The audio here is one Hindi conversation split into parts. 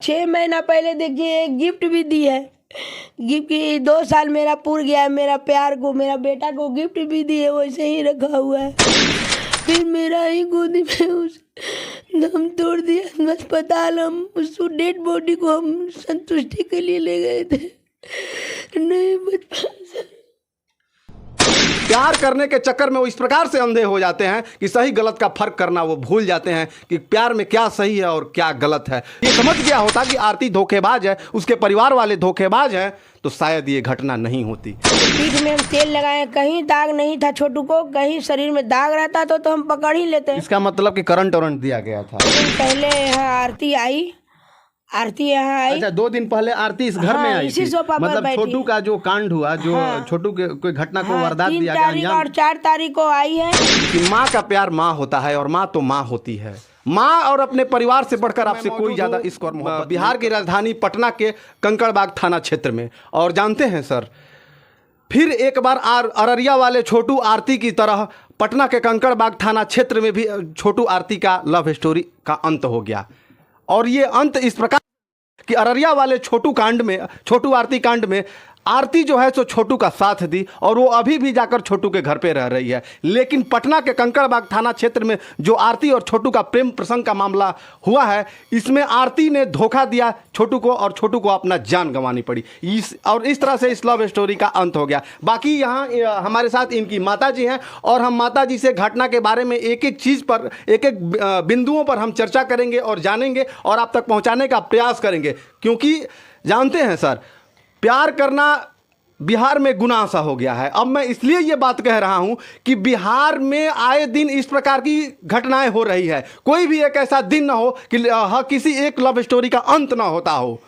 6 महीना पहले देखिए एक गिफ्ट भी दी है। गिफ्ट की 2 साल मेरा पूर गया है, मेरा प्यार को, मेरा बेटा को गिफ्ट भी दी है, वैसे ही रखा हुआ है। फिर मेरा ही गोदी में उस दम तोड़ दिया अस्पताल। हम उस डेड बॉडी को हम संतुष्टि के लिए ले गए थे, नहीं बच पाया। प्यार करने के चक्कर में वो इस प्रकार से अंधे हो जाते हैं कि सही गलत का फर्क करना वो भूल जाते हैं कि प्यार में क्या सही है और क्या गलत है। ये समझ गया होता कि आरती धोखेबाज है, उसके परिवार वाले धोखेबाज हैं, तो शायद ये घटना नहीं होती। पीठ में हम तेल लगाए, कहीं दाग नहीं था छोटू को, कहीं शरीर में दाग रहता तो हम पकड़ ही लेते। इसका मतलब कि करंट वरंट दिया गया था। पहले यहाँ आरती आई, आरती यहाँ आई। अच्छा, 2 दिन पहले आरती इस घर में आई इसी थी। सोफा पर मतलब बैठी। छोटू का जो कांड हुआ, जो छोटू के कोई घटना को वारदात दिया गया 3 तारीख और 4 तारीख को आई है। कि माँ का प्यार माँ होता है और माँ तो माँ होती है। माँ और अपने परिवार से बढ़कर आपसे कोई ज्यादा इश्क और मोहब्बत। बिहार की राजधानी पटना के कंकड़बाग थाना क्षेत्र में, और जानते हैं सर, फिर एक बार अररिया वाले छोटू आरती की तरह पटना के कंकड़बाग थाना क्षेत्र में भी छोटू आरती का लव स्टोरी का अंत हो गया। और ये अंत इस प्रकार कि अररिया वाले छोटू आरती कांड में आरती जो है सो छोटू का साथ दी, और वो अभी भी जाकर छोटू के घर पे रह रही है। लेकिन पटना के कंकड़बाग थाना क्षेत्र में जो आरती और छोटू का प्रेम प्रसंग का मामला हुआ है, इसमें आरती ने धोखा दिया छोटू को और छोटू को अपना जान गंवानी पड़ी। इस तरह से इस लव स्टोरी का अंत हो गया। बाकी यहाँ हमारे साथ इनकी माता जी हैं, और हम माता जी से घटना के बारे में एक एक चीज़ पर, एक एक बिंदुओं पर हम चर्चा करेंगे और जानेंगे और आप तक पहुँचाने का प्रयास करेंगे। क्योंकि जानते हैं सर, प्यार करना बिहार में गुनाह सा हो गया है। अब मैं इसलिए ये बात कह रहा हूं कि बिहार में आए दिन इस प्रकार की घटनाएं हो रही है। कोई भी एक ऐसा दिन ना हो कि किसी एक लव स्टोरी का अंत ना होता हो,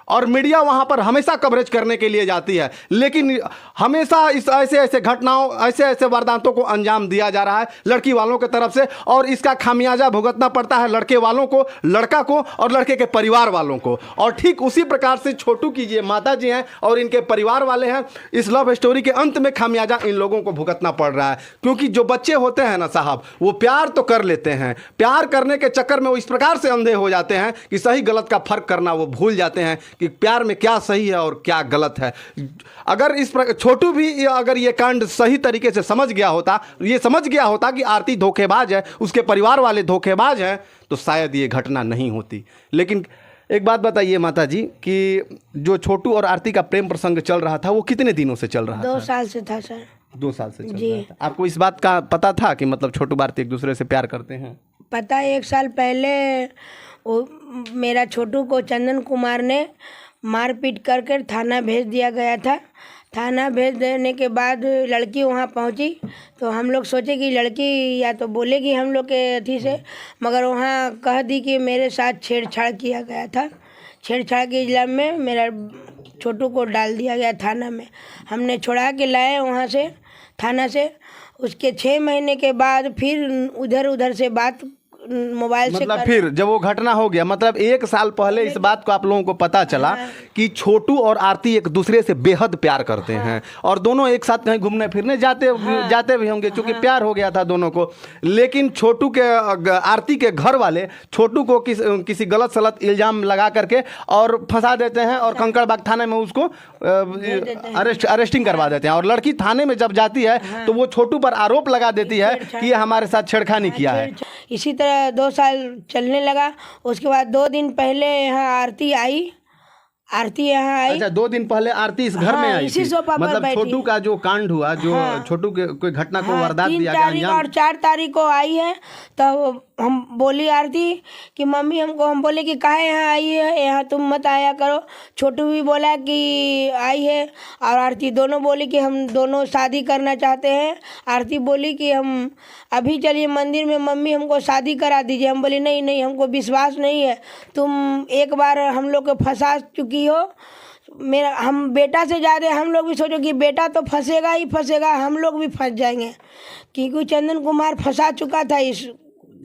और मीडिया वहां पर हमेशा कवरेज करने के लिए जाती है, लेकिन हमेशा इस ऐसे घटनाओं, ऐसे वारदातों को अंजाम दिया जा रहा है लड़की वालों की तरफ से, और इसका खामियाजा भुगतना पड़ता है लड़के वालों को, लड़का को और लड़के के परिवार वालों को। और ठीक उसी प्रकार से छोटू की ये माता जी हैं और इनके परिवार वाले हैं, इस लव स्टोरी के अंत में खामियाजा इन लोगों को भुगतना पड़ रहा है। क्योंकि जो बच्चे होते हैं ना साहब, वो प्यार तो कर लेते हैं, प्यार करने के चक्कर में वो इस प्रकार से अंधे हो जाते हैं कि सही गलत का फर्क करना वो भूल जाते हैं कि प्यार में क्या सही है और क्या गलत है। अगर छोटू भी अगर ये कांड सही तरीके से समझ गया होता कि आरती धोखेबाज है, उसके परिवार वाले धोखेबाज हैं, तो शायद ये घटना नहीं होती। लेकिन एक बात बताइए माता जी कि जो छोटू और आरती का प्रेम प्रसंग चल रहा था, वो कितने दिनों से चल रहा था? 2 साल से था सर। 2 साल से चल रहा था। आपको इस बात का पता था कि मतलब छोटू आरती एक दूसरे से प्यार करते हैं? पता, 1 साल पहले वो मेरा छोटू को चंदन कुमार ने मारपीट करके थाना भेज दिया गया था। थाना भेज देने के बाद लड़की वहाँ पहुँची, तो हम लोग सोचे कि लड़की या तो बोलेगी हम लोग के अथी से, मगर वहाँ कह दी कि मेरे साथ छेड़छाड़ किया गया था। छेड़छाड़ के इल्ज़ाम में मेरा छोटू को डाल दिया गया थाना में। हमने छुड़ा के लाए वहाँ से, थाना से। उसके 6 महीने के बाद फिर उधर से बात मोबाइल से मतलब फिर जब वो घटना हो गया, मतलब 1 साल पहले इस बात को आप लोगों को पता चला कि छोटू और आरती एक दूसरे से बेहद प्यार करते हैं, और दोनों एक साथ कहीं घूमने फिरने जाते भी होंगे, क्योंकि प्यार हो गया था दोनों को। लेकिन छोटू के, आरती के घर वाले छोटू को किसी गलत सलत इल्जाम लगा करके और फंसा देते हैं, और कंकड़बाग थाने में उसको अरेस्टिंग करवा देते हैं। और लड़की थाने में जब जाती है तो वो छोटू पर आरोप लगा देती है कि ये हमारे साथ छेड़खानी किया है। इसी तरह 2 साल चलने लगा। उसके बाद 2 दिन पहले यहाँ आरती आई। अच्छा, 2 दिन पहले आरती इस घर में आई इसी थी। सोफा पर मतलब बैठी। छोटू का जो कांड हुआ, जो छोटू के कोई घटना को वारदात दिया गया 3 तारीख और 4 तारीख को आई है। तो हम बोली आरती कि मम्मी हम बोले कि काहे यहाँ आई है, यहाँ तुम मत आया करो। छोटू भी बोला कि आई है, और आरती दोनों बोली कि हम दोनों शादी करना चाहते हैं। आरती बोली कि हम अभी चलिए मंदिर में, मम्मी हमको शादी करा दीजिए। हम बोली नहीं, हमको विश्वास नहीं है, तुम एक बार हम लोग को फंसा चुकी हो। हम बेटा से ज़्यादा हम लोग भी सोचो कि बेटा तो फंसेगा ही फंसेगा, हम लोग भी फंस जाएंगे, क्योंकि चंदन कुमार फंसा चुका था इस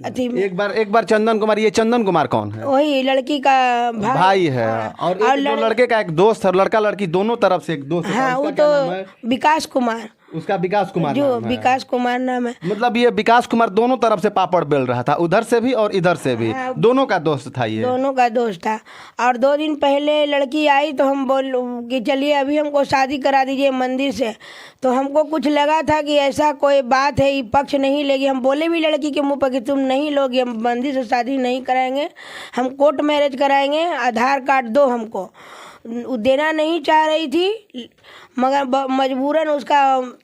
अथी में। एक बार चंदन कुमार, ये चंदन कुमार कौन है? वही लड़की का भाई है, और लड़के का एक दोस्त है, लड़का लड़की दोनों तरफ से एक दोस्त है। हाँ, वो तो विकास कुमार। उसका विकास कुमार जो नाम है। विकास कुमार नाम है। मतलब ये विकास कुमार दोनों तरफ से पापड़ बेल रहा था, उधर से भी और इधर से भी, हाँ। दोनों का दोस्त था ये। दोनों का दोस्त था। और 2 दिन पहले लड़की आई तो हम बोल कि चलिए अभी हमको शादी करा दीजिए मंदिर से। तो हमको कुछ लगा था कि ऐसा कोई बात है, ये पक्ष नहीं लेगी। हम बोले भी लड़की के मुंह पर कि तुम नहीं लोगी, हम मंदिर से शादी नहीं कराएंगे, हम कोर्ट मैरिज कराएंगे, आधार कार्ड दो हमको। वो देना नहीं चाह रही थी, मगर मजबूरन उसका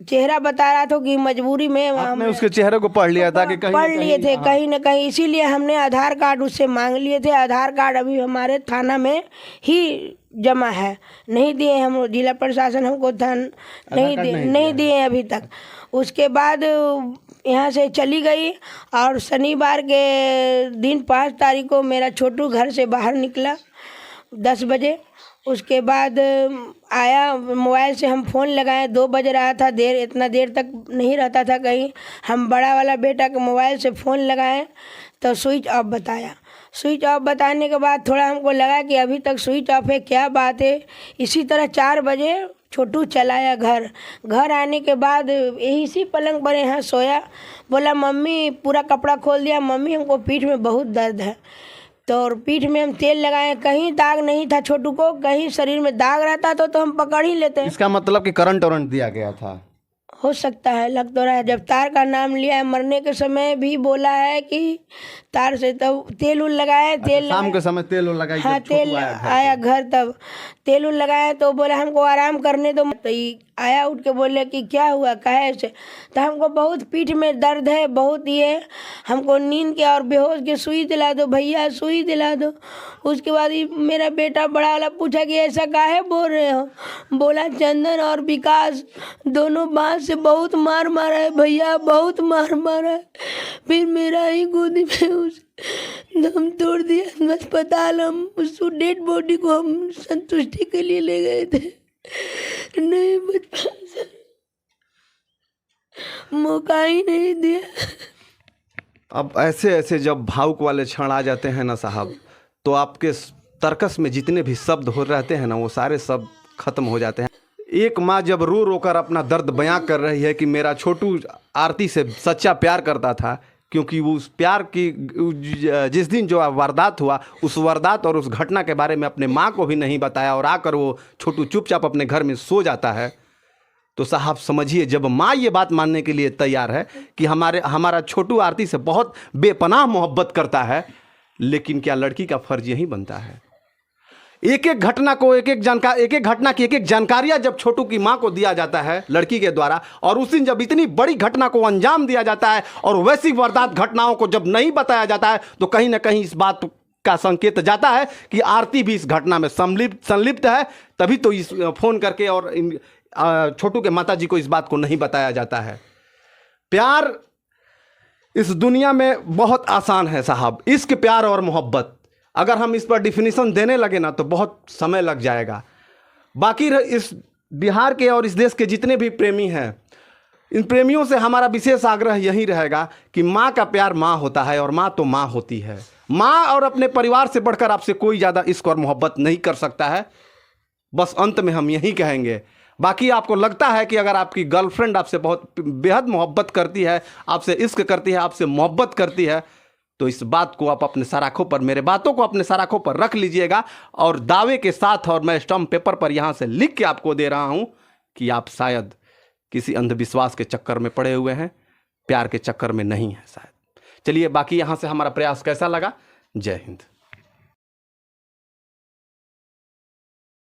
चेहरा बता रहा था कि मजबूरी में आपने उसके चेहरे को पढ़ लिया था कि कहीं पढ़ लिए थे कहीं ना कहीं, इसीलिए हमने आधार कार्ड उससे मांग लिए थे। आधार कार्ड अभी हमारे थाना में ही जमा है, नहीं दिए हम, जिला प्रशासन हमको नहीं दिए अभी तक। उसके बाद यहाँ से चली गई और शनिवार के दिन 5 तारीख को मेरा छोटू घर से बाहर निकला 10 बजे। उसके बाद आया, मोबाइल से हम फ़ोन लगाए, 2 बज रहा था, इतना देर तक नहीं रहता था कहीं। हम बड़ा वाला बेटा के मोबाइल से फ़ोन लगाए तो स्विच ऑफ बताया। स्विच ऑफ बताने के बाद थोड़ा हमको लगा कि अभी तक स्विच ऑफ है, क्या बात है। इसी तरह 4 बजे छोटू चलाया घर आने के बाद इसी पलंग पर यहाँ सोया, बोला मम्मी, पूरा कपड़ा खोल दिया, मम्मी हमको पीठ में बहुत दर्द है। तो पीठ में हम तेल लगाए, कहीं दाग नहीं था छोटू को, कहीं शरीर में दाग रहता तो हम पकड़ ही लेते। इसका मतलब कि करंट वरंट दिया गया था, हो सकता है, लग तो रहा है। जब तार का नाम लिया है, मरने के समय भी बोला है कि तार से, तब तेल उल लगाए, तेल शाम के समय तेल लगाई। हाँ, तेल आया घर, तब तेल उल लगाया तो बोले हमको आराम करने दो। तो आया उठ के बोले कि क्या हुआ, काहे ऐसे। तो हमको बहुत पीठ में दर्द है, बहुत ये, हमको नींद के और बेहोश के सुई दिला दो भैया, सुई दिला दो। उसके बाद मेरा बेटा बड़ा वाला पूछा कि ऐसा काहे बोल रहे हो। बोला चंदन और विकास दोनों बांस से बहुत मार मारा है भैया, बहुत मार मारा है। फिर मेरा ही गोदी में उस दम तोड़ दिया अस्पताल। हम उस डेड बॉडी को हम संतुष्टि के लिए ले गए थे, नहीं बच मौका ही नहीं दिया। अब ऐसे ऐसे जब भावुक वाले क्षण आ जाते हैं ना साहब, तो आपके तर्कस में जितने भी शब्द हो रहते हैं ना, वो सारे शब्द खत्म हो जाते हैं। एक माँ जब रो रो कर अपना दर्द बयां कर रही है कि मेरा छोटू आरती से सच्चा प्यार करता था, क्योंकि वो उस प्यार की जिस दिन जो वारदात हुआ, उस वारदात और उस घटना के बारे में अपने माँ को भी नहीं बताया, और आकर वो छोटू चुपचाप अपने घर में सो जाता है। तो साहब समझिए, जब माँ ये बात मानने के लिए तैयार है कि हमारा छोटू आरती से बहुत बेपनाह मोहब्बत करता है, लेकिन क्या लड़की का फर्ज यही बनता है? एक एक घटना को एक एक घटना की एक एक जानकारियां जब छोटू की मां को दिया जाता है लड़की के द्वारा, और उस दिन जब इतनी बड़ी घटना को अंजाम दिया जाता है और वैसी वारदात घटनाओं को जब नहीं बताया जाता है, तो कहीं ना कहीं इस बात का संकेत जाता है कि आरती भी इस घटना में संलिप्त है। तभी तो इस फोन करके और छोटू के माता जी को इस बात को नहीं बताया जाता है। प्यार इस दुनिया में बहुत आसान है साहब, इश्क, प्यार और मोहब्बत। अगर हम इस पर डिफिनीशन देने लगे ना तो बहुत समय लग जाएगा। बाकी इस बिहार के और इस देश के जितने भी प्रेमी हैं, इन प्रेमियों से हमारा विशेष आग्रह यही रहेगा कि माँ का प्यार माँ होता है, और माँ तो माँ होती है। माँ और अपने परिवार से बढ़कर आपसे कोई ज़्यादा इश्क और मोहब्बत नहीं कर सकता है। बस अंत में हम यही कहेंगे। बाकी आपको लगता है कि अगर आपकी गर्लफ्रेंड आपसे बहुत बेहद मोहब्बत करती है, आपसे इश्क करती है, आपसे मोहब्बत करती है, तो इस बात को आप अपने सराखों पर, मेरे बातों को अपने सराखों पर रख लीजिएगा, और दावे के साथ, और मैं स्टम्प पेपर पर यहाँ से लिख के आपको दे रहा हूँ कि आप शायद किसी अंधविश्वास के चक्कर में पड़े हुए हैं, प्यार के चक्कर में नहीं है शायद। चलिए, बाकी यहाँ से हमारा प्रयास कैसा लगा? जय हिंद।